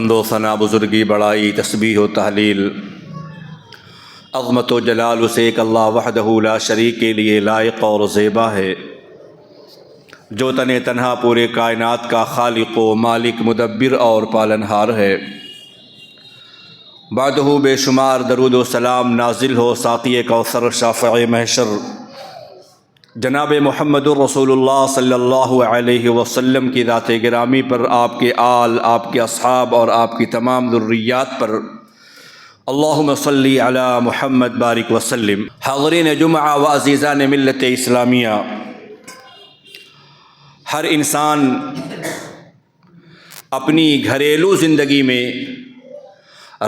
حمد و ثنا بزرگی بڑائی تسبیح و تحلیل عظمت و جلال اسے ایک اللہ وحدہ لا شریک کے لیے لائق اور زیبا ہے، جو تن تنہا پورے کائنات کا خالق و مالک مدبر اور پالنہار ہے۔ بعدہ بے شمار درود و سلام نازل ہو ساقی کوثر شافع محشر جناب محمد الرسول اللہ صلی اللہ علیہ وسلم کی ذات گرامی پر، آپ کے آل، آپ کے اصحاب اور آپ کی تمام ذریات پر اللہم صلی علی محمد بارک وسلم۔ حاضرین جمعہ و عزیزان ملت اسلامیہ، ہر انسان اپنی گھریلو زندگی میں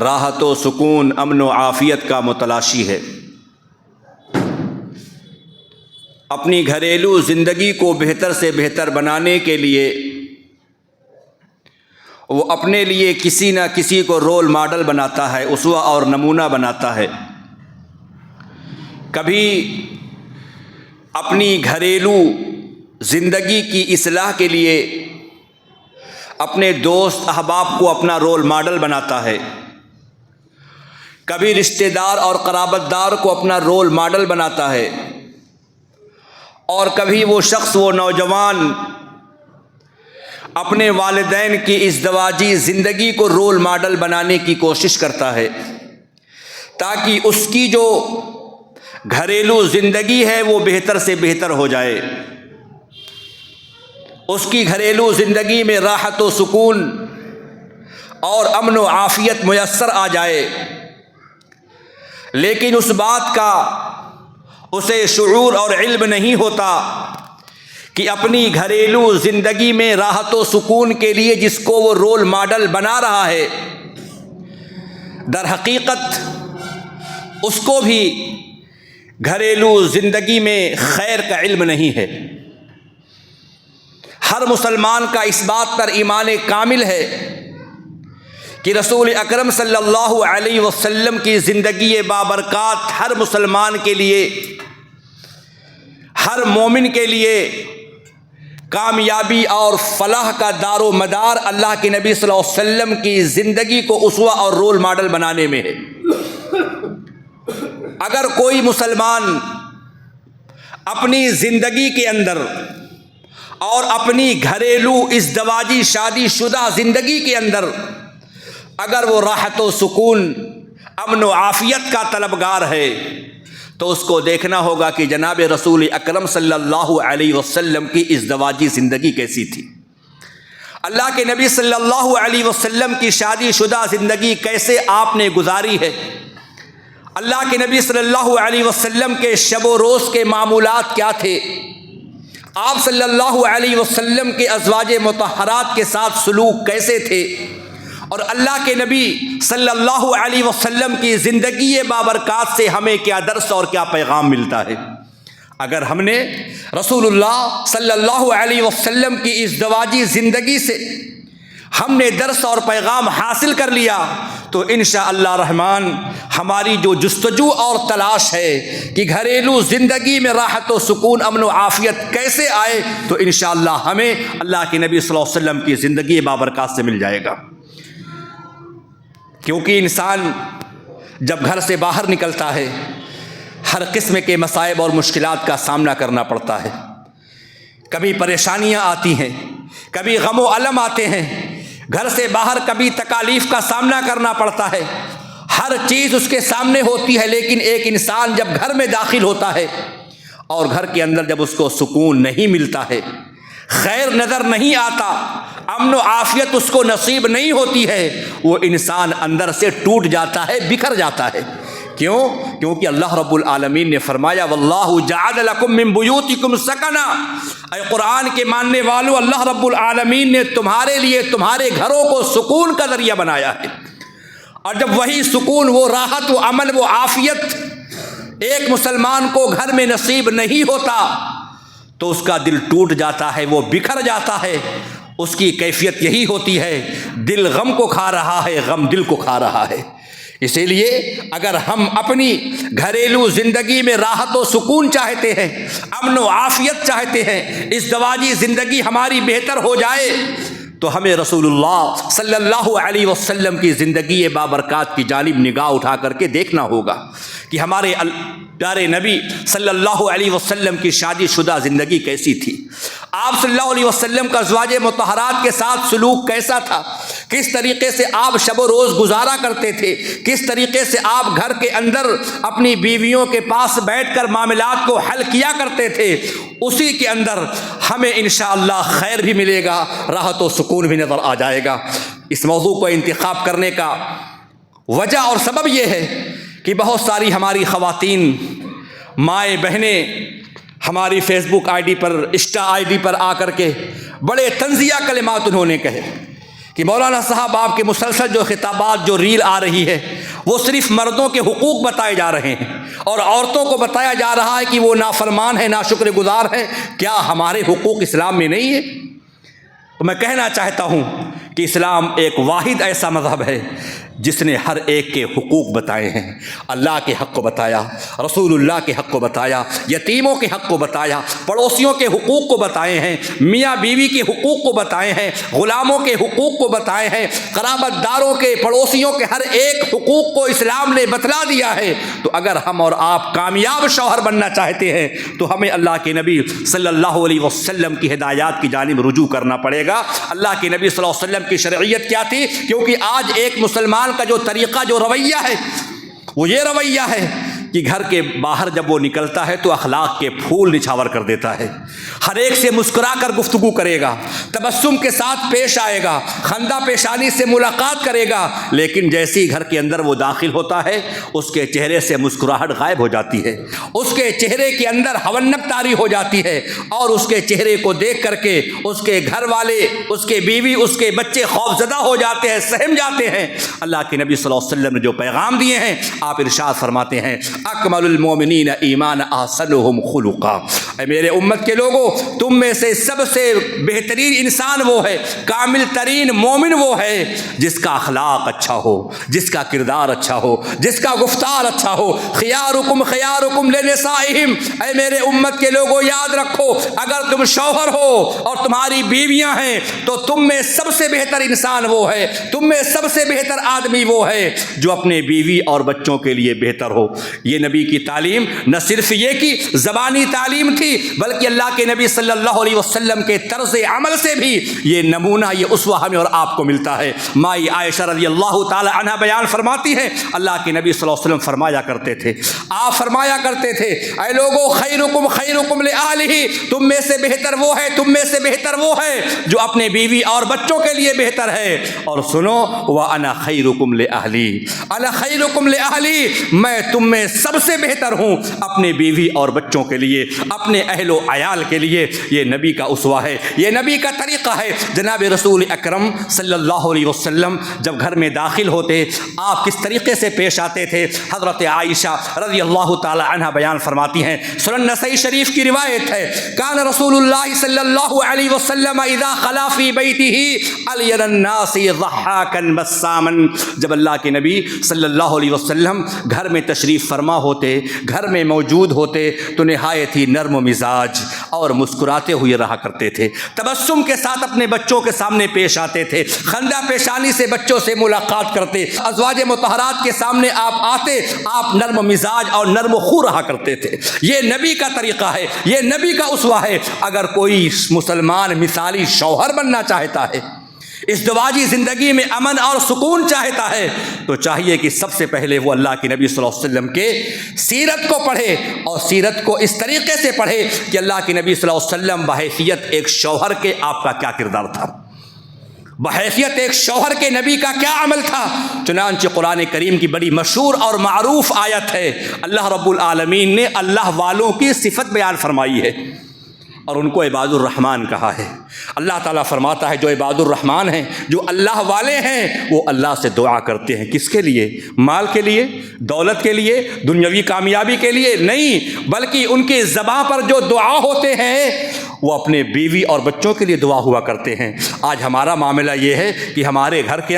راحت و سکون، امن و عافیت کا متلاشی ہے۔ اپنی گھریلو زندگی کو بہتر سے بہتر بنانے کے لیے وہ اپنے لیے کسی نہ کسی کو رول ماڈل بناتا ہے، اسوہ اور نمونہ بناتا ہے۔ کبھی اپنی گھریلو زندگی کی اصلاح کے لیے اپنے دوست احباب کو اپنا رول ماڈل بناتا ہے، کبھی رشتہ دار اور قرابت دار کو اپنا رول ماڈل بناتا ہے، اور کبھی وہ شخص، وہ نوجوان اپنے والدین کی ازدواجی زندگی کو رول ماڈل بنانے کی کوشش کرتا ہے، تاکہ اس کی جو گھریلو زندگی ہے وہ بہتر سے بہتر ہو جائے، اس کی گھریلو زندگی میں راحت و سکون اور امن و عافیت میسر آ جائے۔ لیکن اس بات کا اسے شعور اور علم نہیں ہوتا کہ اپنی گھریلو زندگی میں راحت و سکون کے لیے جس کو وہ رول ماڈل بنا رہا ہے، در حقیقت اس کو بھی گھریلو زندگی میں خیر کا علم نہیں ہے۔ ہر مسلمان کا اس بات پر ایمان کامل ہے کہ رسول اکرم صلی اللہ علیہ وسلم کی زندگی بابرکات ہر مسلمان کے لیے، ہر مومن کے لیے کامیابی اور فلاح کا دار و مدار اللہ کے نبی صلی اللہ علیہ وسلم کی زندگی کو اسوہ اور رول ماڈل بنانے میں ہے۔ اگر کوئی مسلمان اپنی زندگی کے اندر اور اپنی گھریلو ازدواجی شادی شدہ زندگی کے اندر اگر وہ راحت و سکون، امن و عافیت کا طلبگار ہے، تو اس کو دیکھنا ہوگا کہ جناب رسول اکرم صلی اللہ علیہ وسلم کی ازدواجی زندگی کیسی تھی، اللہ کے نبی صلی اللہ علیہ وسلم کی شادی شدہ زندگی کیسے آپ نے گزاری ہے، اللہ کے نبی صلی اللہ علیہ وسلم کے شب و روز کے معمولات کیا تھے، آپ صلی اللہ علیہ وسلم کے ازواج مطہرات کے ساتھ سلوک کیسے تھے، اور اللہ کے نبی صلی اللہ علیہ وسلم کی زندگی بابرکات سے ہمیں کیا درس اور کیا پیغام ملتا ہے۔ اگر ہم نے رسول اللہ صلی اللہ علیہ وسلم کی ازدواجی زندگی سے ہم نے درس اور پیغام حاصل کر لیا تو انشاءاللہ الرحمن ہماری جو جستجو اور تلاش ہے کہ گھریلو زندگی میں راحت و سکون، امن و عافیت کیسے آئے، تو انشاءاللہ ہمیں اللہ کے نبی صلی اللہ علیہ وسلم کی زندگی بابرکات سے مل جائے گا۔ کیونکہ انسان جب گھر سے باہر نکلتا ہے ہر قسم کے مصائب اور مشکلات کا سامنا کرنا پڑتا ہے، کبھی پریشانیاں آتی ہیں، کبھی غم و الم آتے ہیں، گھر سے باہر کبھی تکالیف کا سامنا کرنا پڑتا ہے، ہر چیز اس کے سامنے ہوتی ہے، لیکن ایک انسان جب گھر میں داخل ہوتا ہے اور گھر کے اندر جب اس کو سکون نہیں ملتا ہے، خیر نظر نہیں آتا، امن و عافیت اس کو نصیب نہیں ہوتی ہے، وہ انسان اندر سے ٹوٹ جاتا ہے، بکھر جاتا ہے۔ کیوں؟ کیونکہ اللہ رب العالمین نے فرمایا وَاللَّهُ جَعَلَ لَكُم مِّن بُيُوتِكُمْ سَكَنًا، اے قرآن کے ماننے والوں، اللہ رب العالمین نے تمہارے لیے تمہارے گھروں کو سکون کا ذریعہ بنایا ہے، اور جب وہی سکون، وہ راحت، وہ امن، وہ عافیت ایک مسلمان کو گھر میں نصیب نہیں ہوتا تو اس کا دل ٹوٹ جاتا ہے، وہ بکھر جاتا ہے، اس کی کیفیت یہی ہوتی ہے، دل غم کو کھا رہا ہے، غم دل کو کھا رہا ہے۔ اسی لیے اگر ہم اپنی گھریلو زندگی میں راحت و سکون چاہتے ہیں، امن و عافیت چاہتے ہیں، ازدواجی زندگی ہماری بہتر ہو جائے، تو ہمیں رسول اللہ صلی اللہ علیہ وسلم کی زندگی بابرکات کی جانب نگاہ اٹھا کر کے دیکھنا ہوگا کہ ہمارے پیارے نبی صلی اللہ علیہ وسلم کی شادی شدہ زندگی کیسی تھی، آپ صلی اللہ علیہ وسلم کا ازواج مطہرات کے ساتھ سلوک کیسا تھا، کس طریقے سے آپ شب و روز گزارا کرتے تھے، کس طریقے سے آپ گھر کے اندر اپنی بیویوں کے پاس بیٹھ کر معاملات کو حل کیا کرتے تھے، اسی کے اندر ہمیں انشاءاللہ خیر بھی ملے گا، راحت و سکون بھی نظر آ جائے گا۔ اس موضوع کو انتخاب کرنے کا وجہ اور سبب یہ ہے کہ بہت ساری ہماری خواتین مائیں بہنیں ہماری فیس بک آئی ڈی پر، انسٹا آئی ڈی پر آ کر کے بڑے طنزیہ کلمات انہوں نے کہے کہ مولانا صاحب آپ کے مسلسل جو خطابات جو ریل آ رہی ہے وہ صرف مردوں کے حقوق بتائے جا رہے ہیں اور عورتوں کو بتایا جا رہا ہے کہ وہ نافرمان ہیں، ناشکر گزار ہیں، کیا ہمارے حقوق اسلام میں نہیں ہے؟ تو میں کہنا چاہتا ہوں کہ اسلام ایک واحد ایسا مذہب ہے جس نے ہر ایک کے حقوق بتائے ہیں، اللہ کے حق کو بتایا، رسول اللہ کے حق کو بتایا، یتیموں کے حق کو بتایا، پڑوسیوں کے حقوق کو بتائے ہیں، میاں بیوی کے حقوق کو بتائے ہیں، غلاموں کے حقوق کو بتائے ہیں، قرابت داروں کے، پڑوسیوں کے ہر ایک حقوق کو اسلام نے بتلا دیا ہے۔ تو اگر ہم اور آپ کامیاب شوہر بننا چاہتے ہیں تو ہمیں اللہ کے نبی صلی اللہ علیہ وسلم کی ہدایات کی جانب رجوع کرنا پڑے گا۔ اللہ کے نبی صلی اللہ علیہ وسلم کی شرعیت کیا تھی؟ کیونکہ آج ایک مسلمان کا جو طریقہ، جو رویہ ہے، وہ یہ رویہ ہے کہ گھر کے باہر جب وہ نکلتا ہے تو اخلاق کے پھول نچھاور کر دیتا ہے، ہر ایک سے مسکرا کر گفتگو کرے گا، تبسم کے ساتھ پیش آئے گا، خندہ پیشانی سے ملاقات کرے گا، لیکن جیسے ہی گھر کے اندر وہ داخل ہوتا ہے اس کے چہرے سے مسکراہٹ غائب ہو جاتی ہے، اس کے چہرے کے اندر ہونت طاری ہو جاتی ہے، اور اس کے چہرے کو دیکھ کر کے اس کے گھر والے، اس کے بیوی، اس کے بچے خوفزدہ ہو جاتے ہیں، سہم جاتے ہیں۔ اللہ کے نبی صلی اللہ علیہ وسلم نے جو پیغام دیے ہیں، آپ ارشاد فرماتے ہیں اکمل المومنین ایمان احسنہم خلقا، اے میرے امت کے لوگوں، تم میں سے سب سے بہترین انسان وہ ہے، کامل ترین مومن وہ ہے جس کا اخلاق اچھا ہو، جس کا کردار اچھا ہو، جس کا گفتار اچھا ہو۔ خیارکم خیارکم لنسائہم، اے میرے امت کے لوگوں یاد رکھو، اگر تم شوہر ہو اور تمہاری بیویاں ہیں تو تم میں سب سے بہتر انسان وہ ہے، تم میں سب سے بہتر آدمی وہ ہے جو اپنے بیوی اور بچوں کے لیے بہتر ہو۔ یہ نبی کی تعلیم نہ صرف یہ کہ زبانی تعلیم تھی، بلکہ اللہ کے نبی صلی اللہ علیہ وسلم کے طرز عمل سے بھی یہ نمونہ، یہ اسوہ ہمیں اور آپ کو ملتا ہے۔ مائی عائشہ رضی اللہ تعالی عنہ بیان فرماتی ہے، اللہ کے نبی صلی اللہ علیہ وسلم فرمایا کرتے تھے، آپ فرمایا کرتے تھے، اے لوگو خیرکم خیرکم لأہلہ، تم میں سے بہتر وہ ہے، تم میں سے بہتر وہ ہے جو اپنے بیوی اور بچوں کے لیے بہتر ہے۔ اور سنو، وَأَنَا خَيْرُكُمْ لِأَهْلِي، أَنَا خَيْرُكُمْ لِأَهْلِي، میں تم میں سب سے بہتر ہوں اپنے بیوی اور بچوں کے لیے، اپنے اہل و عیال کے لیے۔ یہ نبی کا اسوہ ہے، یہ نبی کا طریقہ ہے۔ جناب رسول اکرم صلی اللہ علیہ وسلم جب گھر میں داخل ہوتے آپ کس طریقے سے پیش آتے تھے؟ حضرت عائشہ رضی اللہ تعالی عنہ بیان فرماتی ہیں، سنن نسائی شریف کی روایت ہے، کان رسول اللہ صلی اللہ علیہ وسلم اذا خلا فی بیتہ الین الناس ضحاکا بساما، جب اللہ کے نبی صلی اللہ علیہ وسلم گھر میں تشریف فرما ہوتے، گھر میں موجود ہوتے تو نہایت ہی نرم و مزاج اور مسکراتے ہوئے رہا کرتے تھے، تبسم کے ساتھ اپنے بچوں کے سامنے پیش آتے تھے، خندہ پیشانی سے بچوں سے ملاقات کرتے، ازواج مطہرات کے سامنے آپ آتے، آپ نرم و مزاج اور نرم و خو رہا کرتے تھے۔ یہ نبی کا طریقہ ہے، یہ نبی کا اسوہ ہے۔ اگر کوئی مسلمان مثالی شوہر بننا چاہتا ہے، اس دواجی زندگی میں امن اور سکون چاہتا ہے، تو چاہیے کہ سب سے پہلے وہ اللہ کے نبی صلی اللہ علیہ وسلم کے سیرت کو پڑھے، اور سیرت کو اس طریقے سے پڑھے کہ اللہ کے نبی صلی اللہ علیہ وسلم بحیثیت ایک شوہر کے آپ کا کیا کردار تھا، بحیثیت ایک شوہر کے نبی کا کیا عمل تھا۔ چنانچہ قرآن کریم کی بڑی مشہور اور معروف آیت ہے، اللہ رب العالمین نے اللہ والوں کی صفت بیان فرمائی ہے اور ان کو عباد الرحمن کہا ہے۔ اللہ تعالیٰ فرماتا ہے جو عباد الرحمن ہیں، جو اللہ والے ہیں، وہ اللہ سے دعا کرتے ہیں، کس کے لیے؟ مال کے لیے، دولت کے لیے، دنیاوی کامیابی کے لیے نہیں، بلکہ ان کی زباں پر جو دعا ہوتے ہیں وہ اپنے بیوی اور بچوں کے لیے دعا ہوا کرتے ہیں۔ آج ہمارا معاملہ یہ ہے کہ ہمارے گھر کے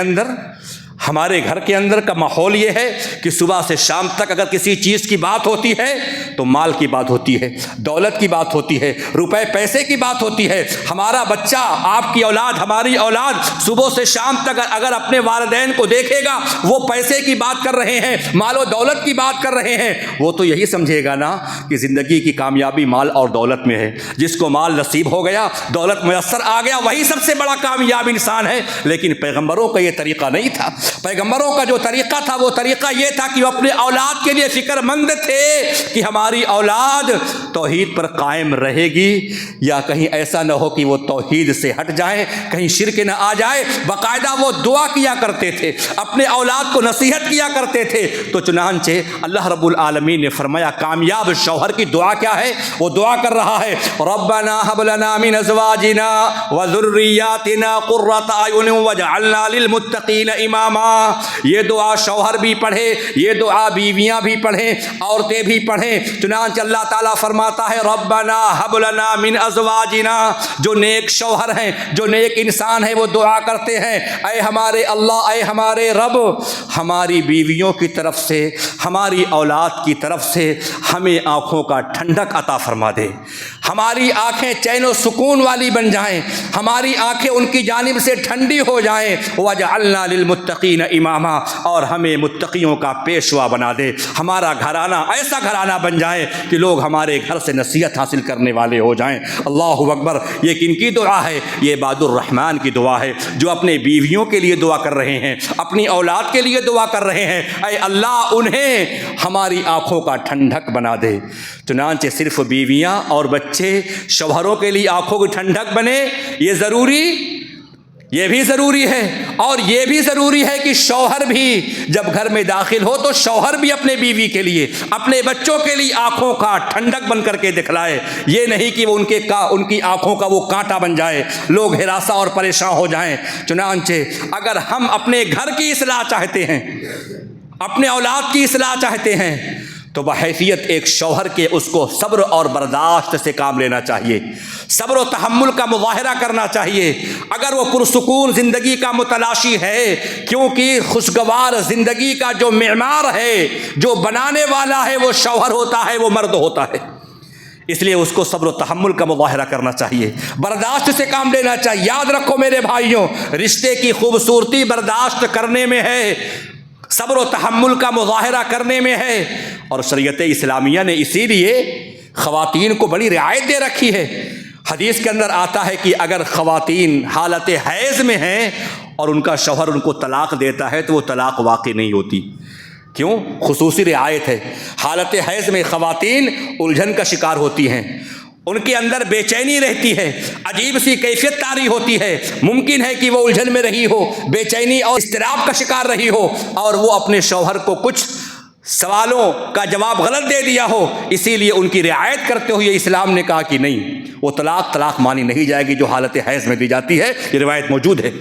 اندر کا ماحول یہ ہے کہ صبح سے شام تک اگر کسی چیز کی بات ہوتی ہے تو مال کی بات ہوتی ہے, دولت کی بات ہوتی ہے, روپے پیسے کی بات ہوتی ہے. ہمارا بچہ, آپ کی اولاد, ہماری اولاد صبح سے شام تک اگر اپنے والدین کو دیکھے گا وہ پیسے کی بات کر رہے ہیں, مال و دولت کی بات کر رہے ہیں, وہ تو یہی سمجھے گا نا کہ زندگی کی کامیابی مال اور دولت میں ہے. جس کو مال نصیب ہو گیا, دولت میسر آ گیا, وہی سب سے بڑا کامیاب انسان ہے. لیکن پیغمبروں کا یہ طریقہ نہیں تھا. پیغمبروں کا جو طریقہ تھا وہ طریقہ یہ تھا کہ وہ اپنے اولاد کے لیے فکر مند تھے کہ ہماری اولاد توحید پر قائم رہے گی یا کہیں ایسا نہ ہو کہ وہ توحید سے ہٹ جائے, کہیں شرک نہ آ جائے. باقاعدہ وہ دعا کیا کرتے تھے, اپنے اولاد کو نصیحت کیا کرتے تھے. تو چنانچہ اللہ رب العالمین نے فرمایا کامیاب شوہر کی دعا کیا ہے؟ وہ دعا کر رہا ہے ربنا هب لنا من ازواجنا وذرياتنا قرة اعين واجعلنا للمتقين اماما. یہ دعا شوہر بھی پڑھے, یہ دعا بیویاں بھی پڑھیں, عورتیں بھی پڑھیں. چنانچہ اللہ تعالیٰ فرماتا ہے ربنا هب لنا من ازواجنا. جو نیک شوہر ہیں, جو نیک انسان ہیں, وہ دعا کرتے ہیں اے ہمارے اللہ, اے ہمارے رب, ہماری بیویوں کی طرف سے, ہماری اولاد کی طرف سے ہمیں آنکھوں کا ٹھنڈک عطا فرما دے. ہماری آنکھیں چین و سکون والی بن جائیں, ہماری آنکھیں ان کی جانب سے ٹھنڈی ہو جائیں. وَجَعَلْنَا لِلْمُتَّقِينَ إِمَامًا, اور ہمیں متقیوں کا پیشوا بنا دے. ہمارا گھرانہ ایسا گھرانہ بن جائے کہ لوگ ہمارے گھر سے نصیحت حاصل کرنے والے ہو جائیں. اللہ اکبر. یہ کن کی دعا ہے؟ یہ عباد الرحمن کی دعا ہے, جو اپنے بیویوں کے لیے دعا کر رہے ہیں, اپنی اولاد کے لیے دعا کر رہے ہیں اے اللہ انہیں ہماری آنکھوں کا ٹھنڈک بنا دے. چنانچہ صرف بیویاں اور بچے شوہروں کے لیے آنکھوں کی ٹھنڈک بنے, یہ ضروری, یہ بھی ضروری ہے. اور یہ بھی ضروری ہے کہ شوہر بھی جب گھر میں داخل ہو تو شوہر بھی اپنے بیوی کے لیے, اپنے بچوں کے لیے آنکھوں کا ٹھنڈک بن کر کے دکھلائے. یہ نہیں کہ وہ ان کی آنکھوں کا وہ کانٹا بن جائے, لوگ ہراساں اور پریشان ہو جائیں. چنانچہ اگر ہم اپنے گھر کی اصلاح چاہتے ہیں, اپنے اولاد کی اصلاح چاہتے ہیں, تو بحیثیت ایک شوہر کے اس کو صبر اور برداشت سے کام لینا چاہیے, صبر و تحمل کا مظاہرہ کرنا چاہیے. اگر وہ پرسکون زندگی کا متلاشی ہے, کیونکہ خوشگوار زندگی کا جو معمار ہے, جو بنانے والا ہے, وہ شوہر ہوتا ہے, وہ مرد ہوتا ہے. اس لیے اس کو صبر و تحمل کا مظاہرہ کرنا چاہیے, برداشت سے کام لینا چاہیے. یاد رکھو میرے بھائیوں, رشتے کی خوبصورتی برداشت کرنے میں ہے, صبر و تحمل کا مظاہرہ کرنے میں ہے. اور شریعت اسلامیہ نے اسی لیے خواتین کو بڑی رعایت دے رکھی ہے. حدیث کے اندر آتا ہے کہ اگر خواتین حالت حیض میں ہیں اور ان کا شوہر ان کو طلاق دیتا ہے تو وہ طلاق واقع نہیں ہوتی. کیوں؟ خصوصی رعایت ہے. حالت حیض میں خواتین الجھن کا شکار ہوتی ہیں, ان کے اندر بے چینی رہتی ہے, عجیب سی کیفیت طاری ہوتی ہے. ممکن ہے کہ وہ الجھن میں رہی ہو, بے چینی اور اضطراب کا شکار رہی ہو, اور وہ اپنے شوہر کو کچھ سوالوں کا جواب غلط دے دیا ہو. اسی لیے ان کی رعایت کرتے ہوئے اسلام نے کہا کہ نہیں, وہ طلاق مانی نہیں جائے گی جو حالت حیض میں دی جاتی ہے. یہ روایت موجود ہے.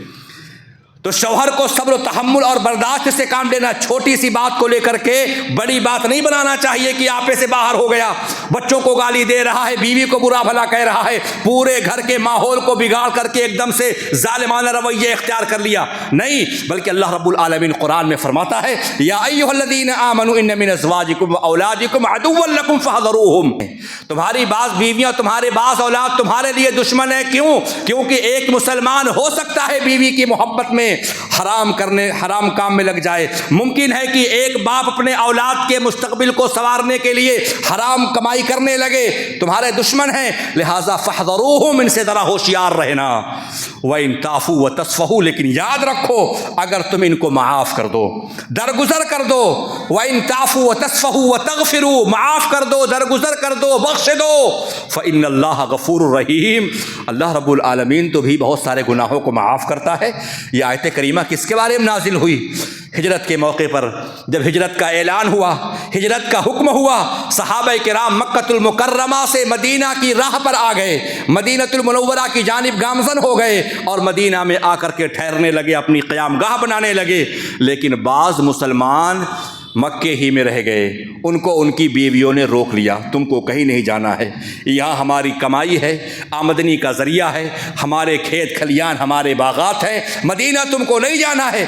تو شوہر کو صبر و تحمل اور برداشت سے کام لینا, چھوٹی سی بات کو لے کر کے بڑی بات نہیں بنانا چاہیے کہ آپے سے باہر ہو گیا, بچوں کو گالی دے رہا ہے, بیوی کو برا بھلا کہہ رہا ہے, پورے گھر کے ماحول کو بگاڑ کر کے ایک دم سے ظالمانہ رویہ اختیار کر لیا. نہیں, بلکہ اللہ رب العالمین قرآن میں فرماتا ہے یا ایھا الذین آمنوا ان من ازواجکم واولادکم عدوا لکم فاحذروہم. تمہاری بعض بیویاں, تمہارے بعض اولاد تمہارے لیے دشمن ہے. کیوں؟ کیونکہ ایک مسلمان ہو سکتا ہے بیوی کی محبت میں حرام کام میں لگ جائے. ممکن ہے کہ ایک باپ اپنے اولاد کے مستقبل کو سنوارنے کے لیے حرام کمائی کرنے لگے. تمہارے دشمن ہیں, لہذا فاحذروہم, ان سے ذرا ہوشیار رہنا. وَإِن تَعْفُوا وَتَصْفَحُوا, لیکن یاد رکھو اگر تم ان کو معاف کر دو, درگزر کر دو. وَإِن تَعْفُوا وَتَصْفَحُوا وَتَغْفِرُوا, معاف کر دو, درگزر کر دو, بخش دو. فَإِنَّ اللَّهَ غَفُورٌ رَحِيمٌ, اللہ رب العالمین تو بھی بہت سارے گناہوں کو معاف کرتا ہے. یہ آیت کریمہ کس کے بارے میں نازل ہوئی؟ ہجرت کے موقع پر جب ہجرت کا اعلان ہوا, ہجرت کا حکم ہوا, صحابہ کرام مکۃ المکرمہ سے مدینہ کی راہ پر آ گئے, مدینۃ المنورہ کی جانب گامزن ہو گئے اور مدینہ میں آ کر کے ٹھہرنے لگے, اپنی قیام گاہ بنانے لگے. لیکن بعض مسلمان مکے ہی میں رہ گئے, ان کو ان کی بیویوں نے روک لیا, تم کو کہیں نہیں جانا ہے, یہاں ہماری کمائی ہے, آمدنی کا ذریعہ ہے, ہمارے کھیت کھلیان, ہمارے باغات ہیں, مدینہ تم کو نہیں جانا ہے.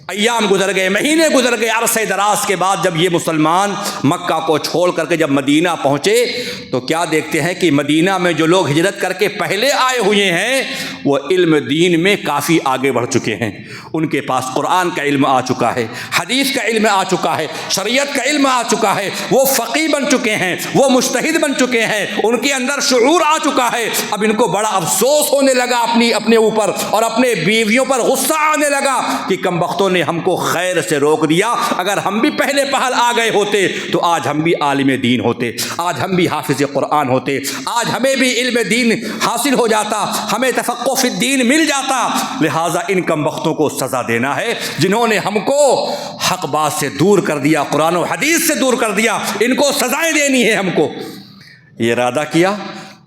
ایام گزر گئے، مہینے گزر گئے، عرصہ دراز کے بعد جب یہ مسلمان مکہ کو چھوڑ کر کے جب مدینہ پہنچے تو کیا دیکھتے ہیں کہ مدینہ میں جو لوگ ہجرت کر کے پہلے آئے ہوئے ہیں وہ علم دین میں کافی آگے بڑھ چکے ہیں، ان کے پاس قرآن کا علم آ چکا ہے، حدیث کا علم آ چکا ہے، شریعت کا علم آ چکا ہے، وہ فقیہ بن چکے ہیں، وہ مجتہد بن چکے ہیں، ان کے اندر شعور آ چکا ہے۔ اب ان کو بڑا افسوس ہونے لگا اپنے اوپر، اور اپنے بیویوں پر غصہ آنے لگا کہ کم بختوں نے ہم کو خیر سے روک دیا، اگر ہم بھی پہلے پہل آ گئے ہوتے تو آج ہم بھی عالم دین ہوتے، آج ہم بھی حافظ قرآن ہوتے، آج ہمیں بھی علم دین حاصل ہو جاتا، ہمیں تفقہ فی الدین مل جاتا۔ لہٰذا ان کم بختوں کو سزا دینا ہے جنہوں نے ہم کو حق بات سے دور کر دیا، قرآن و حدیث سے دور کر دیا، ان کو سزائیں دینی ہے ہم کو۔ یہ ارادہ کیا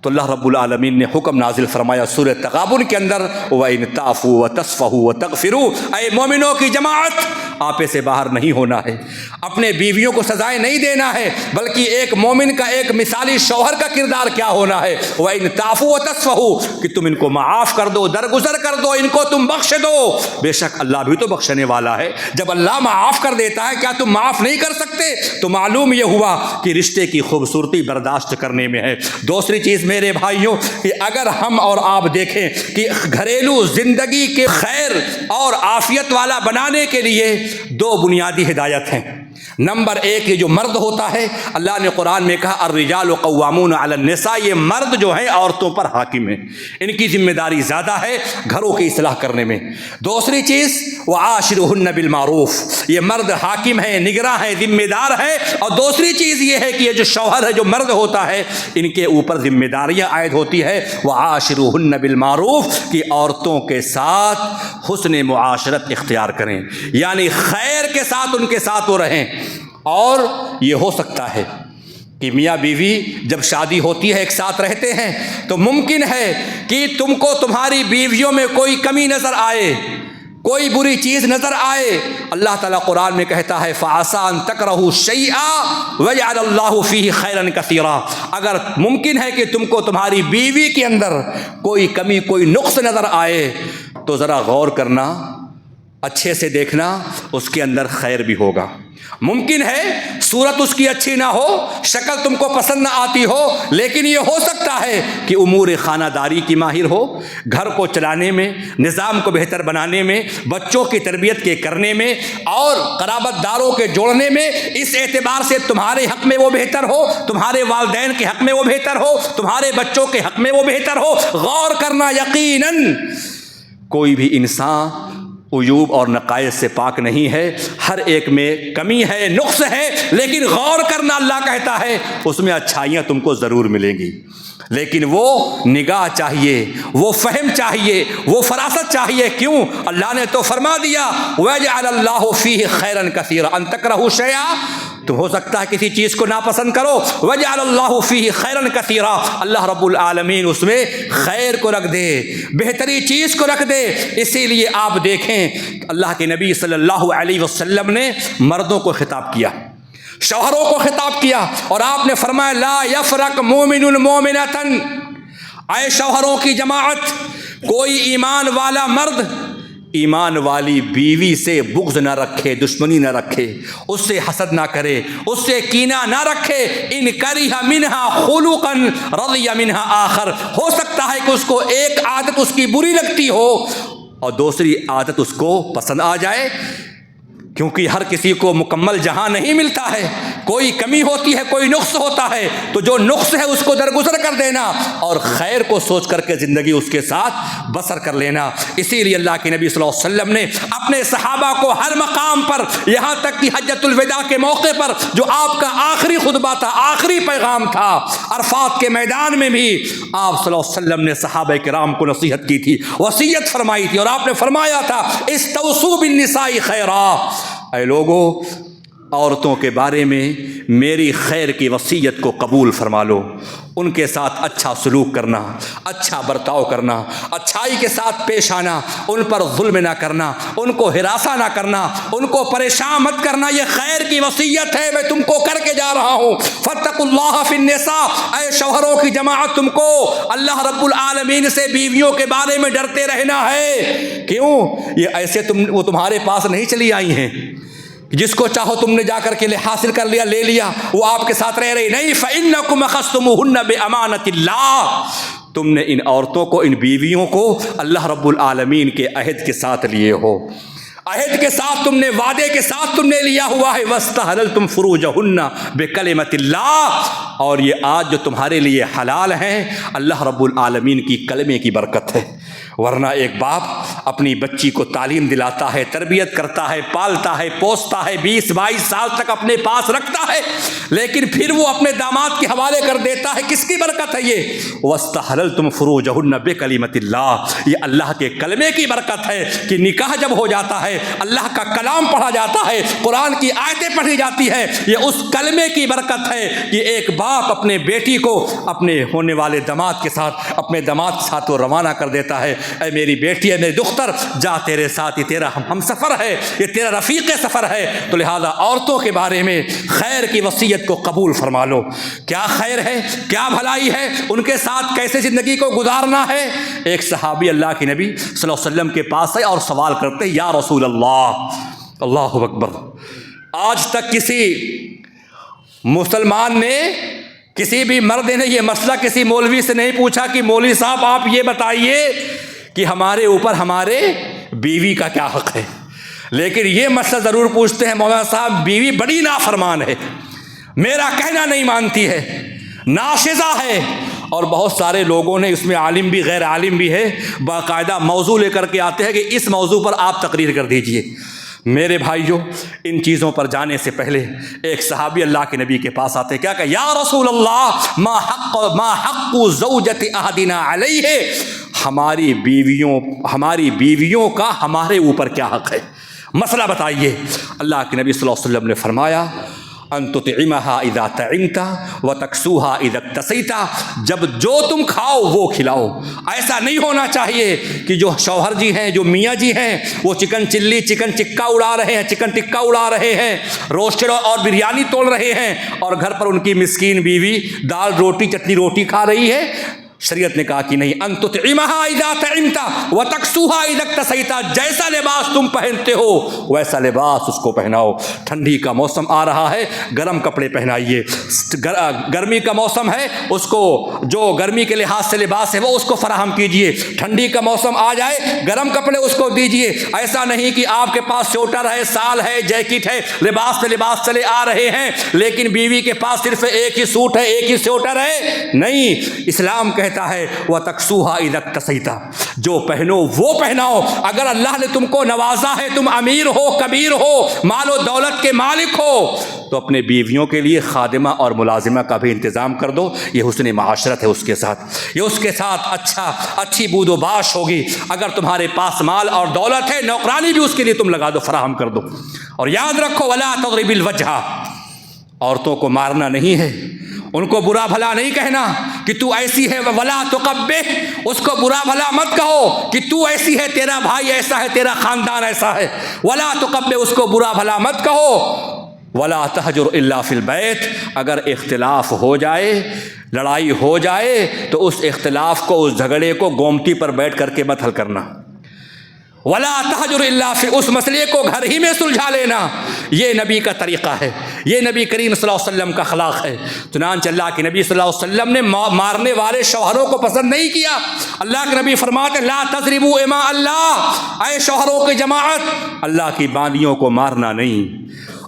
تو اللہ رب العالمین نے حکم نازل فرمایا سورہ تغابن کے اندر، وَإِن تَعْفُوا وَتَصْفَحُوا وَتَغْفِرُوا، اے مومنوں کی جماعت آپے سے باہر نہیں ہونا ہے، اپنے بیویوں کو سزائیں نہیں دینا ہے، بلکہ ایک مومن کا ایک مثالی شوہر کا کردار کیا ہونا ہے، وَإِن تَعْفُوا وَتَصْفَحُوا، کہ تم ان کو معاف کر دو، درگزر کر دو، ان کو تم بخش دو۔ بے شک اللہ بھی تو بخشنے والا ہے، جب اللہ معاف کر دیتا ہے کیا تم معاف نہیں کر سکتے؟ تو معلوم یہ ہوا کہ رشتے کی خوبصورتی برداشت کرنے میں ہے۔ دوسری چیز میرے بھائیوں، کہ اگر ہم اور آپ دیکھیں کہ گھریلو زندگی کے خیر اور عافیت والا بنانے کے لیے دو بنیادی ہدایت ہیں۔ نمبر ایک، یہ جو مرد ہوتا ہے، اللہ نے قرآن میں کہا الرجال قوامون علی النساء، یہ مرد جو ہیں عورتوں پر حاکم ہیں، ان کی ذمہ داری زیادہ ہے گھروں کی اصلاح کرنے میں۔ دوسری چیز وعاشرہن بالمعروف، یہ مرد حاکم ہیں، نگراں ہیں، ذمہ دار ہیں، اور دوسری چیز یہ ہے کہ یہ جو شوہر ہے، جو مرد ہوتا ہے، ان کے اوپر ذمہ داریاں عائد ہوتی ہے وعاشرہن بالمعروف، کہ عورتوں کے ساتھ حسن معاشرت اختیار کریں، یعنی خیر کے ساتھ ان کے ساتھ وہ رہیں۔ اور یہ ہو سکتا ہے کہ میاں بیوی جب شادی ہوتی ہے ایک ساتھ رہتے ہیں تو ممکن ہے کہ تم کو تمہاری بیویوں میں کوئی کمی نظر آئے، کوئی بری چیز نظر آئے۔ اللہ تعالیٰ قرآن میں کہتا ہے فَعَسَىٰ أَن تَكْرَهُوا شَيْئًا وَيَجْعَلَ اللَّهُ فِيهِ خَيْرًا كَثِيرًا، اگر ممکن ہے کہ تم کو تمہاری بیوی کے اندر کوئی کمی، کوئی نقص نظر آئے تو ذرا غور کرنا، اچھے سے دیکھنا، اس کے اندر خیر بھی ہوگا۔ ممکن ہے صورت اس کی اچھی نہ ہو، شکل تم کو پسند نہ آتی ہو، لیکن یہ ہو سکتا ہے کہ امور خانہ داری کی ماہر ہو، گھر کو چلانے میں، نظام کو بہتر بنانے میں، بچوں کی تربیت کے کرنے میں، اور قرابت داروں کے جوڑنے میں، اس اعتبار سے تمہارے حق میں وہ بہتر ہو، تمہارے والدین کے حق میں وہ بہتر ہو، تمہارے بچوں کے حق میں وہ بہتر ہو۔ غور کرنا، یقیناً کوئی بھی انسان عیوب اور نقائص سے پاک نہیں ہے، ہر ایک میں کمی ہے، نقص ہے، لیکن غور کرنا، اللہ کہتا ہے اس میں اچھائیاں تم کو ضرور ملیں گی، لیکن وہ نگاہ چاہیے، وہ فہم چاہیے، وہ فراست چاہیے۔ کیوں؟ اللہ نے تو فرما دیا وَيَجْعَلَ اللَّهُ فِيهِ خَيْرًا كَثِيرًا أَن تَكْرَهُوا شَيْئًا، تو ہو سکتا ہے کسی چیز کو ناپسند کرو، وَجَعَلَ اللَّهُ فِيهِ خَيْرًا كَثِيرًا، اللہ رب العالمین اس میں خیر کو رکھ دے، بہتری چیز کو رکھ دے۔ اسی لیے آپ دیکھیں اللہ کے نبی صلی اللہ علیہ وسلم نے مردوں کو خطاب کیا، شوہروں کو خطاب کیا، اور آپ نے فرمایا لا یفرق مومن مومنۃ، اے شوہروں کی جماعت، کوئی ایمان والا مرد ایمان والی بیوی سے بغض نہ رکھے، دشمنی نہ رکھے، اس سے حسد نہ کرے، اس سے کینہ نہ رکھے۔ ان کرہ منہا خلقا رضی منہا آخر، ہو سکتا ہے کہ اس کو ایک عادت اس کی بری لگتی ہو اور دوسری عادت اس کو پسند آ جائے، کیونکہ ہر کسی کو مکمل جہاں نہیں ملتا ہے، کوئی کمی ہوتی ہے، کوئی نقص ہوتا ہے، تو جو نقص ہے اس کو درگزر کر دینا اور خیر کو سوچ کر کے زندگی اس کے ساتھ بسر کر لینا۔ اسی لیے اللہ کے نبی صلی اللہ علیہ وسلم نے اپنے صحابہ کو ہر مقام پر، یہاں تک کہ حجۃ الوداع کے موقع پر جو آپ کا آخری خطبہ تھا، آخری پیغام تھا، عرفات کے میدان میں بھی آپ صلی اللہ علیہ وسلم نے صحابہ کرام کو نصیحت کی تھی، وصیت فرمائی تھی، اور آپ نے فرمایا تھا استوصوا بالنساء خیرا، اے لوگو عورتوں کے بارے میں میری خیر کی وصیت کو قبول فرما لو، ان کے ساتھ اچھا سلوک کرنا، اچھا برتاؤ کرنا، اچھائی کے ساتھ پیش آنا، ان پر ظلم نہ کرنا، ان کو ہراساں نہ کرنا، ان کو پریشان مت کرنا، یہ خیر کی وصیت ہے، میں تم کو کر کے جا رہا ہوں۔ فاتقوا اللہ فی النساء، اے شوہروں کی جماعت، تم کو اللہ رب العالمین سے بیویوں کے بارے میں ڈرتے رہنا ہے۔ کیوں؟ یہ ایسے وہ تمہارے پاس نہیں چلی آئی ہیں جس کو چاہو تم نے جا کر کے حاصل کر لیا، لے لیا، وہ آپ کے ساتھ رہ رہی نہیں۔ فَإِنَّكُمْ أَخَذْتُمُوهُنَّ بِأَمَانَةِ اللَّهِ، تم نے ان عورتوں کو، ان بیویوں کو اللہ رب العالمین کے عہد کے ساتھ لیے ہو، عہد کے ساتھ تم نے، وعدے کے ساتھ تم نے لیا ہوا ہے۔ وَاسْتَحْلَلْتُمْ فُرُوجَهُنَّ بِكَلِمَةِ اللَّهِ، اور یہ آج جو تمہارے لیے حلال ہیں اللہ رب العالمین کی کلمے کی برکت ہے۔ ورنہ ایک باپ اپنی بچی کو تعلیم دلاتا ہے، تربیت کرتا ہے، پالتا ہے، پوستا ہے، 20-22 سال تک اپنے پاس رکھتا ہے، لیکن پھر وہ اپنے داماد کے حوالے کر دیتا ہے۔ کس کی برکت ہے یہ؟ وَاسْتَحْلَلْتُمْ فُرُوجَهُنَّ بِكَلِمَةِ اللَّهِ، یہ اللہ کے کلمے کی برکت ہے کہ نکاح جب ہو جاتا ہے، اللہ کا کلام پڑھا جاتا ہے، قرآن کی آیتیں پڑھی جاتی ہے، یہ اس کلمے کی برکت ہے کہ ایک باپ اپنے بیٹی کو اپنے ہونے والے داماد کے ساتھ، اپنے داماد کے ساتھ وہ روانہ کر دیتا ہے۔ اے میری بیٹی، ہے میری دختر، جا تیرے ساتھ، یہ تیرا ہم سفر ہے، یہ تیرا رفیق سفر ہے۔ تو لہذا عورتوں کے بارے میں خیر کی وصیت کو قبول فرما لو۔ کیا خیر ہے، کیا بھلائی ہے، ان کے ساتھ کیسے زندگی کو گزارنا ہے۔ ایک صحابی اللہ کے نبی صلی اللہ علیہ وسلم کے پاس ہے اور سوال کرتے، یا رسول اللہ، اللہ اکبر، آج تک کسی مسلمان نے، کسی بھی مرد نے یہ مسئلہ کسی مولوی سے نہیں پوچھا کہ مولوی صاحب آپ یہ بتائیے کہ ہمارے اوپر ہمارے بیوی کا کیا حق ہے، لیکن یہ مسئلہ ضرور پوچھتے ہیں، مولانا صاحب بیوی بڑی نافرمان ہے، میرا کہنا نہیں مانتی ہے، ناشزہ ہے۔ اور بہت سارے لوگوں نے، اس میں عالم بھی غیر عالم بھی ہے، باقاعدہ موضوع لے کر کے آتے ہیں کہ اس موضوع پر آپ تقریر کر دیجئے۔ میرے بھائیوں، ان چیزوں پر جانے سے پہلے ایک صحابی اللہ کے نبی کے پاس آتے، کیا کہ یا رسول اللہ، ما حق زوجت احدنا علیہ، ہماری بیویوں کا ہمارے اوپر کیا حق ہے، مسئلہ بتائیے۔ اللہ کے نبی صلی اللہ علیہ وسلم نے فرمایا، ان تطعمها اذا طعمت وتكسوها اذا اكتسيت، جب جو تم کھاؤ وہ کھلاؤ۔ ایسا نہیں ہونا چاہیے کہ جو شوہر جی ہیں، جو میاں جی ہیں، وہ چکن چلی، چکن ٹکا اڑا رہے ہیں، چکن ٹکا اڑا رہے ہیں، روسٹڈ اور بریانی توڑ رہے ہیں، اور گھر پر ان کی مسکین بیوی دال روٹی چٹنی روٹی کھا رہی ہے۔ شریعت نے کہا کہ نہیں، ان تطعمها اذا طعمت وتكسوها اذا اكتسيت، جیسا لباس تم پہنتے ہو ویسا لباس اس کو پہناؤ۔ ٹھنڈی کا موسم آ رہا ہے، گرم کپڑے پہنائیے، گرمی کا موسم ہے، اس کو جو گرمی کے لحاظ سے لباس ہے وہ اس کو فراہم کیجئے، ٹھنڈی کا موسم آ جائے گرم کپڑے اس کو دیجئے۔ ایسا نہیں کہ آپ کے پاس سوٹر ہے، سال ہے، جیکٹ ہے، لباس پہ لباس چلے آ رہے ہیں، لیکن بیوی کے پاس صرف ایک ہی سوٹ ہے، ایک ہی سوٹر ہے۔ نہیں، اسلام کہتا ہے وَتَكْسُوهَا إِذَا اكْتَسَيْتَ، جو پہنو وہ پہناؤ۔ اگر اللہ نے تم کو نوازا ہے، تم امیر ہو، کبیر ہو، مال و دولت کے مالک ہو، تو اپنے بیویوں کے لیے خادمہ اور ملازمہ کا بھی انتظام کر دو۔ یہ حسن معاشرت ہے اس کے ساتھ، یہ اس کے ساتھ اچھی بود و باش ہوگی۔ اگر تمہارے پاس مال اور دولت ہے، نوکرانی بھی اس کے لیے تم لگا دو، فراہم کر دو۔ اور یاد رکھو وَلَا تَضْرِبِ الْوَجْهَ، عورتوں کو مارنا نہیں ہے، ان کو برا بھلا نہیں کہنا کہ تو ایسی ہے، ولا تقبح، اس کو برا بھلا مت کہو کہ تو ایسی ہے، تیرا بھائی ایسا ہے، تیرا خاندان ایسا ہے، ولا تقبح، اس کو برا بھلا مت کہو۔ ولا تہجر الا فی البیت، اگر اختلاف ہو جائے، لڑائی ہو جائے، تو اس اختلاف کو، اس جھگڑے کو گومتی پر بیٹھ کر کے مت حل کرنا۔ ولا تہجر الا فی، اس مسئلے کو گھر ہی میں سلجھا لینا، یہ نبی کا طریقہ ہے، یہ نبی کریم صلی اللہ علیہ وسلم کا اخلاق ہے۔ چنانچہ اللہ کے نبی صلی اللہ علیہ وسلم نے مارنے والے شوہروں کو پسند نہیں کیا۔ اللہ کے نبی فرماتے لا تضربوا اماء اللہ، اے شوہروں کی جماعت، اللہ کی باندیوں کو مارنا نہیں۔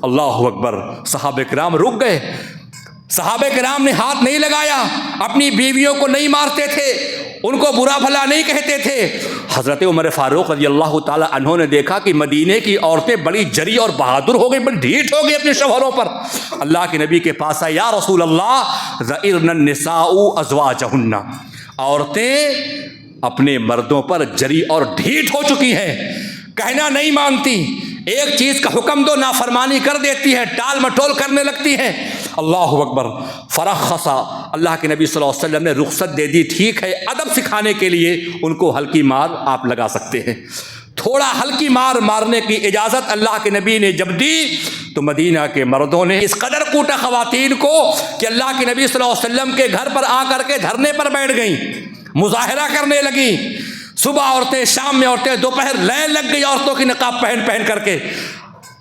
اللہ اکبر، صحابہ کرام رک گئے، صحابہ کرام نے ہاتھ نہیں لگایا، اپنی بیویوں کو نہیں مارتے تھے، ان کو برا بھلا نہیں کہتے تھے۔ حضرت عمر فاروق رضی اللہ تعالی عنہ نے دیکھا کہ مدینے کی عورتیں بڑی جری اور بہادر ہو گئی، بڑی ڈھیٹ ہو گئی اپنے شوہروں پر۔ اللہ کے نبی کے پاس آئے، یا رسول اللہ ذعرن النساء ازواجہن، عورتیں اپنے مردوں پر جری اور ڈھیٹ ہو چکی ہیں، کہنا نہیں مانتی۔ ایک چیز کا حکم دو نافرمانی کر دیتی ہیں، ٹال مٹول کرنے لگتی ہیں۔ اللہ اکبر۔ فرخصا، اللہ کے نبی صلی اللہ علیہ وسلم نے رخصت دے دی، ٹھیک ہے ادب سکھانے کے لیے ان کو ہلکی مار آپ لگا سکتے ہیں۔ تھوڑا ہلکی مار مارنے کی اجازت اللہ کے نبی نے جب دی تو مدینہ کے مردوں نے اس قدر کوٹا خواتین کو کہ اللہ کے نبی صلی اللہ علیہ وسلم کے گھر پر آ کر کے دھرنے پر بیٹھ گئیں، مظاہرہ کرنے لگیں۔ صبح عورتیں، شام میں عورتیں، دوپہر لائن لگ گئی عورتوں کی نقاب پہن کر کے،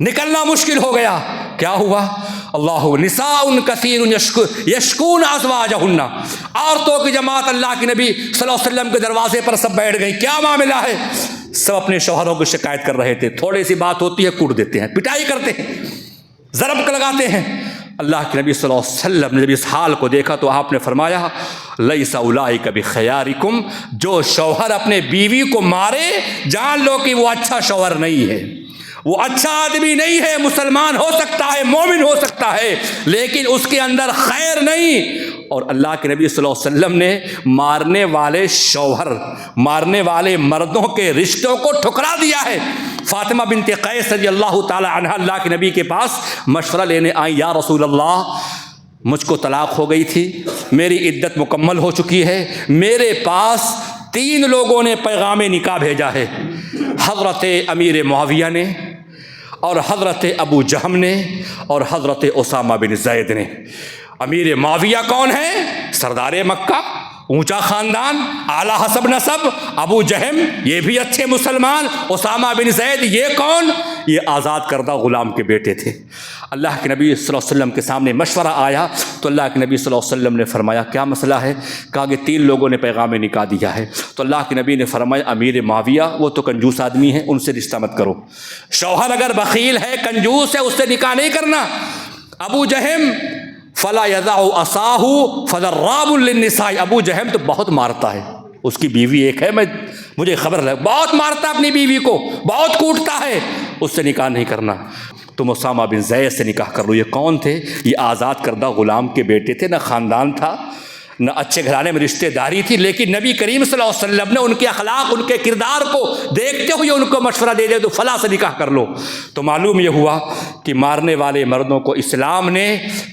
نکلنا مشکل ہو گیا۔ کیا ہوا؟ اللہ نساء کثیر یشکون ازواجہن، عورتوں کی جماعت اللہ کے نبی صلی اللہ علیہ وسلم کے دروازے پر سب بیٹھ گئی۔ کیا معاملہ ہے؟ سب اپنے شوہروں کی شکایت کر رہے تھے، تھوڑی سی بات ہوتی ہے کوٹ دیتے ہیں، پٹائی کرتے ہیں، ضرب لگاتے ہیں۔ اللہ کے نبی صلی اللہ علیہ وسلم نے جب اس حال کو دیکھا تو آپ نے فرمایا لیس اولئک بخیارکم، جو شوہر اپنے بیوی کو مارے جان لو کہ وہ اچھا شوہر نہیں ہے، وہ اچھا آدمی نہیں ہے۔ مسلمان ہو سکتا ہے، مومن ہو سکتا ہے، لیکن اس کے اندر خیر نہیں۔ اور اللہ کے نبی صلی اللہ علیہ وسلم نے مارنے والے شوہر، مارنے والے مردوں کے رشتوں کو ٹھکرا دیا ہے۔ فاطمہ بنت قیس رضی اللہ تعالی عنہ اللہ کے نبی کے پاس مشورہ لینے آئیں، یا رسول اللہ مجھ کو طلاق ہو گئی تھی، میری عدت مکمل ہو چکی ہے، میرے پاس 3 لوگوں نے پیغام نکاح بھیجا ہے، حضرت امیر معاویہ نے اور حضرت ابو جہم نے اور حضرت اسامہ بن زید نے۔ امیر معاویہ کون ہے؟ سردار مکہ، اونچا خاندان، اعلیٰ حسب نسب۔ ابو جہم یہ بھی اچھے مسلمان۔ اسامہ بن زید یہ کون؟ یہ آزاد کردہ غلام کے بیٹے تھے۔ اللہ کے نبی صلی اللہ علیہ وسلم کے سامنے مشورہ آیا تو اللہ کے نبی صلی اللہ علیہ وسلم نے فرمایا کیا مسئلہ ہے؟ کہا کہ 3 لوگوں نے پیغام نکاح دیا ہے۔ تو اللہ کے نبی نے فرمایا امیر معاویہ وہ تو کنجوس آدمی ہے، ان سے رشتہ مت کرو۔ شوہر اگر بخیل ہے، کنجوس ہے، اس سے نکاح نہیں کرنا۔ ابو جہم فلا یضع عصاہ فضراب للنساء، ابو جہم تو بہت مارتا ہے، اس کی بیوی ایک ہے، مجھے خبر ہے، بہت مارتا ہے اپنی بیوی کو، بہت کوٹتا ہے، اس سے نکاح نہیں کرنا۔ تم اسامہ بن زید سے نکاح کر لو۔ یہ کون تھے؟ یہ آزاد کردہ غلام کے بیٹے تھے، نہ خاندان تھا نہ اچھے گھرانے میں رشتہ داری تھی، لیکن نبی کریم صلی اللہ علیہ وسلم نے ان کے اخلاق، ان کے کردار کو دیکھتے ہوئے ان کو مشورہ دے دیا تو فلاں سے نکاح کر لو۔ تو معلوم یہ ہوا کہ مارنے والے مردوں کو اسلام نے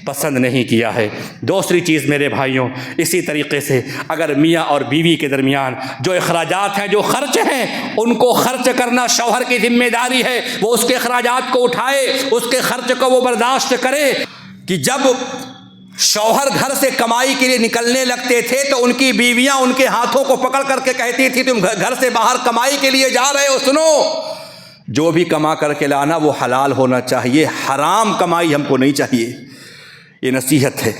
پسند نہیں کیا ہے۔ دوسری چیز میرے بھائیوں، اسی طریقے سے اگر میاں اور بیوی کے درمیان جو اخراجات ہیں، جو خرچ ہیں، ان کو خرچ کرنا شوہر کی ذمہ داری ہے، وہ اس کے اخراجات کو اٹھائے، اس کے خرچ کو وہ برداشت کرے۔ کہ جب شوہر گھر سے کمائی کے لیے نکلنے لگتے تھے تو ان کی بیویاں ان کے ہاتھوں کو پکڑ کر کے کہتی تھی تم گھر سے باہر کمائی کے لیے جا رہے ہو، سنو جو بھی کما کر کے لانا وہ حلال ہونا چاہیے، حرام کمائی ہم کو نہیں چاہیے۔ یہ نصیحت ہے۔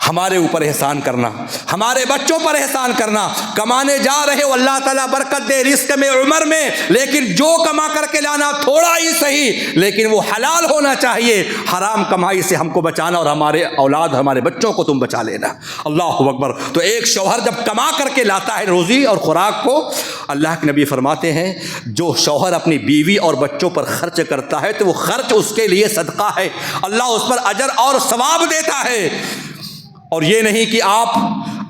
ہمارے اوپر احسان کرنا، ہمارے بچوں پر احسان کرنا۔ کمانے جا رہے ہو، اللہ تعالیٰ برکت دے رزق میں، عمر میں، لیکن جو کما کر کے لانا تھوڑا ہی صحیح، لیکن وہ حلال ہونا چاہیے۔ حرام کمائی سے ہم کو بچانا اور ہمارے اولاد، ہمارے بچوں کو تم بچا لینا۔ اللہ اکبر۔ تو ایک شوہر جب کما کر کے لاتا ہے روزی اور خوراک کو، اللہ کے نبی فرماتے ہیں جو شوہر اپنی بیوی اور بچوں پر خرچ کرتا ہے تو وہ خرچ اس کے لیے صدقہ ہے، اللہ اس پر اجر اور ثواب دیتا ہے۔ اور یہ نہیں کہ آپ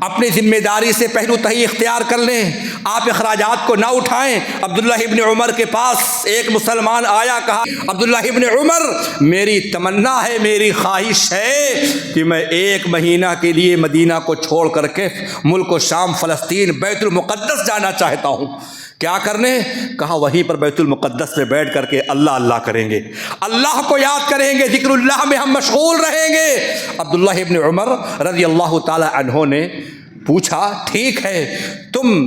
اپنی ذمہ داری سے پہلو تہی اختیار کر لیں، آپ اخراجات کو نہ اٹھائیں۔ عبداللہ ابن عمر کے پاس ایک مسلمان آیا، کہا عبداللہ ابن عمر میری تمنا ہے، میری خواہش ہے کہ میں 1 مہینہ کے لیے مدینہ کو چھوڑ کر کے ملک و شام، فلسطین، بیت المقدس جانا چاہتا ہوں۔ کیا کرنے؟ کہا وہیں پر بیت المقدس میں بیٹھ کر کے اللہ اللہ کریں گے، اللہ کو یاد کریں گے، ذکر اللہ میں ہم مشغول رہیں گے۔ عبداللہ ابن عمر رضی اللہ تعالی عنہ نے پوچھا ٹھیک ہے تم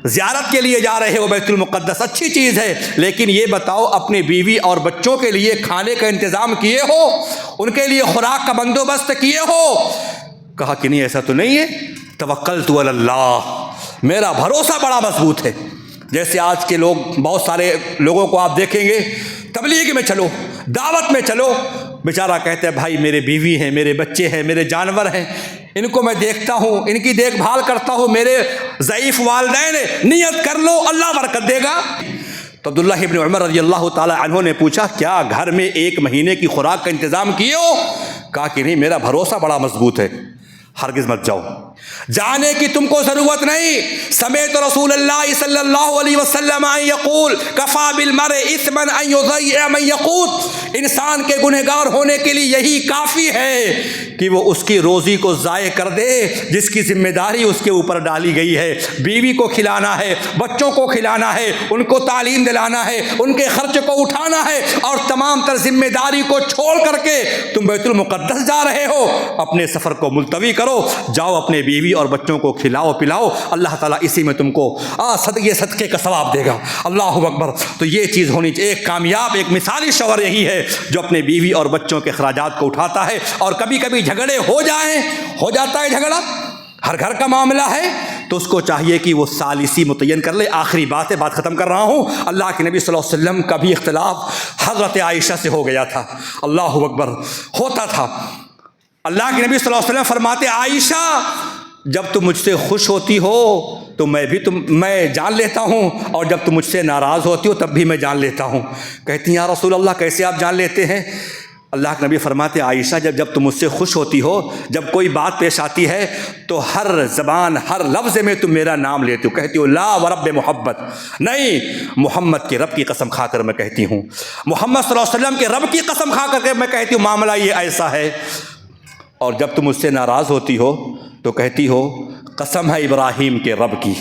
زیارت کے لیے جا رہے ہو بیت المقدس، اچھی چیز ہے، لیکن یہ بتاؤ اپنی بیوی اور بچوں کے لیے کھانے کا انتظام کیے ہو، ان کے لیے خوراک کا بندوبست کیے ہو؟ کہا کہ نہیں ایسا تو نہیں ہے، توکلت علی اللہ، میرا بھروسہ بڑا مضبوط ہے۔ جیسے آج کے لوگ، بہت سارے لوگوں کو آپ دیکھیں گے تبلیغ میں چلو، دعوت میں چلو، بیچارہ کہتے ہیں بھائی میرے بیوی ہیں، میرے بچے ہیں، میرے جانور ہیں، ان کو میں دیکھتا ہوں، ان کی دیکھ بھال کرتا ہوں، میرے ضعیف والدین ہیں، نیت کر لو اللہ برکت دے گا۔ تو عبداللہ ابن عمر رضی اللہ تعالی عنہ نے پوچھا کیا گھر میں 1 مہینے کی خوراک کا انتظام کیے ہو؟ کہا کہ نہیں، میرا بھروسہ بڑا مضبوط ہے۔ ہرگز مت جاؤ، جانے کی تم کو ضرورت نہیں۔ سمیت رسول اللہ صلی اللہ علیہ وسلم ان یقول کفا بالمرء اثما ان یضیع من یقوت، انسان کے گنہگار ہونے کے لیے یہی کافی ہے کہ وہ اس کی روزی کو ضائع کر دے جس کی ذمہ داری اس کے اوپر ڈالی گئی ہے۔ بیوی کو کھلانا ہے، بچوں کو کھلانا ہے، ان کو تعلیم دلانا ہے، ان کے خرچ کو اٹھانا ہے، اور تمام تر ذمہ داری کو چھوڑ کر کے تم بیت المقدس جا رہے ہو، اپنے سفر کو ملتوی کرو، جاؤ اپنے بیوی اور بچوں کو کھلاؤ پلاؤ، اللہ تعالیٰ اسی میں تم کو صدقے کا ثواب دے گا۔ اللہ اکبر۔ تو یہ چیز ہونی چاہیے، ایک کامیاب ایک مثالی شوہر یہی ہے جو اپنے بیوی اور بچوں کے اخراجات کو اٹھاتا ہے۔ اور کبھی کبھی جھگڑے ہو جاتا ہے جھگڑا، ہر گھر کا معاملہ ہے، تو اس کو چاہیے کہ وہ ثالثی متعین کر لے۔ آخری بات ہے، بات ختم کر رہا ہوں۔ اللہ کے نبی صلی اللہ علیہ وسلم کا بھی اختلاف حضرت عائشہ سے ہو گیا تھا۔ اللہ اکبر، ہوتا تھا۔ اللہ کے نبی صلی اللہ علیہ وسلم فرماتے عائشہ جب تم مجھ سے خوش ہوتی ہو تو میں جان لیتا ہوں، اور جب تم مجھ سے ناراض ہوتی ہو تب بھی میں جان لیتا ہوں۔ کہتی ہیں یا رسول اللہ کیسے آپ جان لیتے ہیں؟ اللہ کے نبی فرماتے عائشہ جب تم مجھ سے خوش ہوتی ہو، جب کوئی بات پیش آتی ہے تو ہر زبان ہر لفظ میں تم میرا نام لیتی ہو، کہتی ہو لا ورب محمد، نہیں محمد کے رب کی قسم کھا کر میں کہتی ہوں، محمد صلی اللہ علیہ وسلم کے رب کی قسم کھا کر کے میں کہتی ہوں معاملہ یہ ایسا ہے۔ اور جب تم مجھ سے ناراض ہوتی ہو تو کہتی ہو قسم ہے ابراہیم کے رب کی،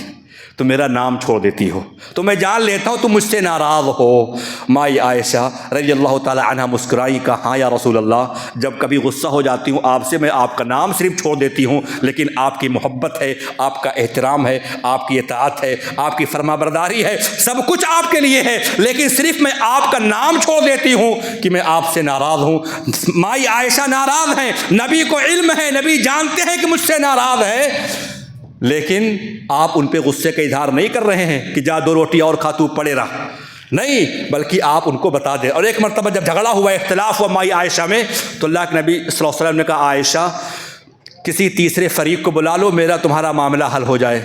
تو میرا نام چھوڑ دیتی ہو، تو میں جان لیتا ہوں تم مجھ سے ناراض ہو۔ مائی عائشہ رضی اللہ تعالی عنہ مسکرائی، کہا ہاں یا رسول اللہ، جب کبھی غصہ ہو جاتی ہوں آپ سے، میں آپ کا نام صرف چھوڑ دیتی ہوں، لیکن آپ کی محبت ہے، آپ کا احترام ہے، آپ کی اطاعت ہے، آپ کی فرما برداری ہے، سب کچھ آپ کے لیے ہے، لیکن صرف میں آپ کا نام چھوڑ دیتی ہوں کہ میں آپ سے ناراض ہوں۔ مائی عائشہ ناراض ہیں، نبی کو علم ہے، نبی جانتے ہیں کہ مجھ سے ناراض ہے، لیکن آپ ان پہ غصے کا اظہار نہیں کر رہے ہیں کہ جا دو روٹی اور کھا تو پڑے رہا، نہیں، بلکہ آپ ان کو بتا دیں۔ اور ایک مرتبہ جب جھگڑا ہوا، اختلاف ہوا مائی عائشہ میں، تو اللہ کے نبی صلی اللہ علیہ وسلم نے کہا عائشہ کسی تیسرے فریق کو بلا لو، میرا تمہارا معاملہ حل ہو جائے۔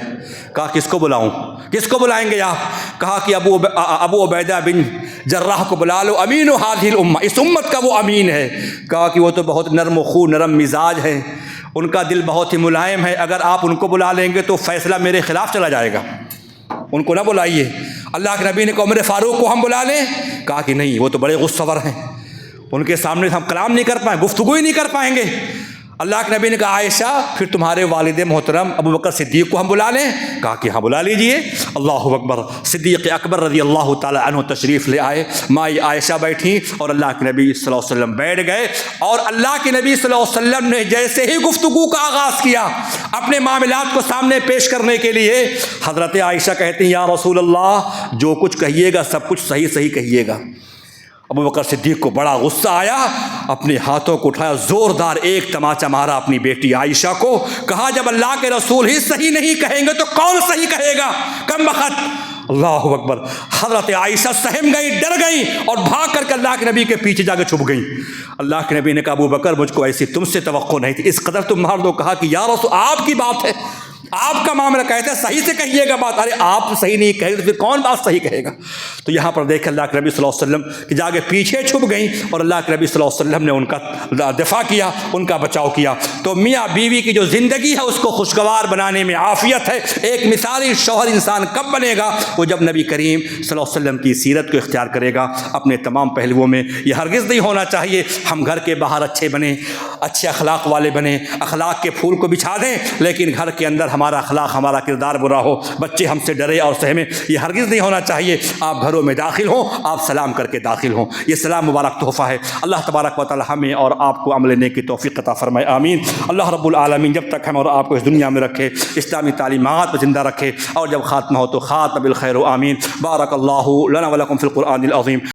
کہا کس کو بلاؤں؟ کس کو بلائیں گے آپ؟ کہا کہ ابو عبیدہ بن جراح کو بلا لو، امین ہذہ الامہ، اس امت کا وہ امین ہے۔ کہا کہ وہ تو بہت نرم و خو نرم مزاج ہے، ان کا دل بہت ہی ملائم ہے، اگر آپ ان کو بلا لیں گے تو فیصلہ میرے خلاف چلا جائے گا، ان کو نہ بلائیے۔ اللہ کے نبی نے کہا عمر فاروق کو ہم بلا لیں؟ کہا کہ نہیں، وہ تو بڑے غصہ ور ہیں، ان کے سامنے ہم کلام نہیں کر پائیں، گفتگو ہی نہیں کر پائیں گے۔ اللہ کے نبی نے کہا عائشہ پھر تمہارے والد محترم ابو بکر صدیق کو ہم بلا لیں؟ کہا کہ ہاں بلا لیجئے۔ اللہ اکبر۔ صدیق اکبر رضی اللہ تعالی عنہ تشریف لے آئے، مائی عائشہ بیٹھی اور اللہ کے نبی صلی اللہ علیہ وسلم بیٹھ گئے، اور اللہ کے نبی صلی اللہ علیہ وسلم نے جیسے ہی گفتگو کا آغاز کیا اپنے معاملات کو سامنے پیش کرنے کے لیے، حضرت عائشہ کہتے ہیں یا رسول اللہ جو کچھ کہیے گا سب کچھ صحیح صحیح کہیے گا۔ ابو بکر صدیق کو بڑا غصہ آیا، اپنے ہاتھوں کو اٹھایا، زوردار ایک تماچا مارا اپنی بیٹی عائشہ کو، کہا جب اللہ کے رسول ہی صحیح نہیں کہیں گے تو کون صحیح کہے گا، کم بخت۔ اللہ اکبر۔ حضرت عائشہ سہم گئی، ڈر گئی، اور بھاگ کر کے اللہ کے نبی کے پیچھے جا کے چھپ گئی۔ اللہ کے نبی نے کہا ابو بکر مجھ کو ایسی تم سے توقع نہیں تھی، اس قدر تم مار دو۔ کہا کہ یا رسول آپ کی بات ہے، آپ کا معاملہ، کہتے ہیں صحیح سے کہیے گا بات، ارے آپ صحیح نہیں کہے گا تو پھر کون بات صحیح کہے گا؟ تو یہاں پر دیکھ اللہ کے نبی صلی اللہ علیہ وسلم کہ جا کے پیچھے چھپ گئیں، اور اللہ کے نبی صلی اللہ علیہ وسلم نے ان کا دفاع کیا، ان کا بچاؤ کیا۔ تو میاں بیوی کی جو زندگی ہے اس کو خوشگوار بنانے میں عافیت ہے۔ ایک مثالی شوہر انسان کب بنے گا؟ وہ جب نبی کریم صلی اللہ علیہ وسلم کی سیرت کو اختیار کرے گا اپنے تمام پہلوؤں میں۔ یہ ہرگز نہیں ہونا چاہیے ہم گھر کے باہر اچھے بنیں، اچھے اخلاق والے بنیں، اخلاق کے پھول کو بچھا دیں، لیکن گھر کے اندر ہمارا اخلاق ہمارا کردار برا ہو، بچے ہم سے ڈرے اور سہمے، یہ ہرگز نہیں ہونا چاہیے۔ آپ گھروں میں داخل ہوں، آپ سلام کر کے داخل ہوں، یہ سلام مبارک تحفہ ہے۔ اللہ تبارک و تعالی ہمیں اور آپ کو عمل نیک کی توفیق عطا فرمائے، آمین۔ اللہ رب العالمین جب تک ہم اور آپ کو اس دنیا میں رکھے، اسلامی تعلیمات پر زندہ رکھے، اور جب خاتمہ ہو تو خاتمہ بالخیر، آمین۔ بارک اللہ لنا ولکم فی القرآن العظیم۔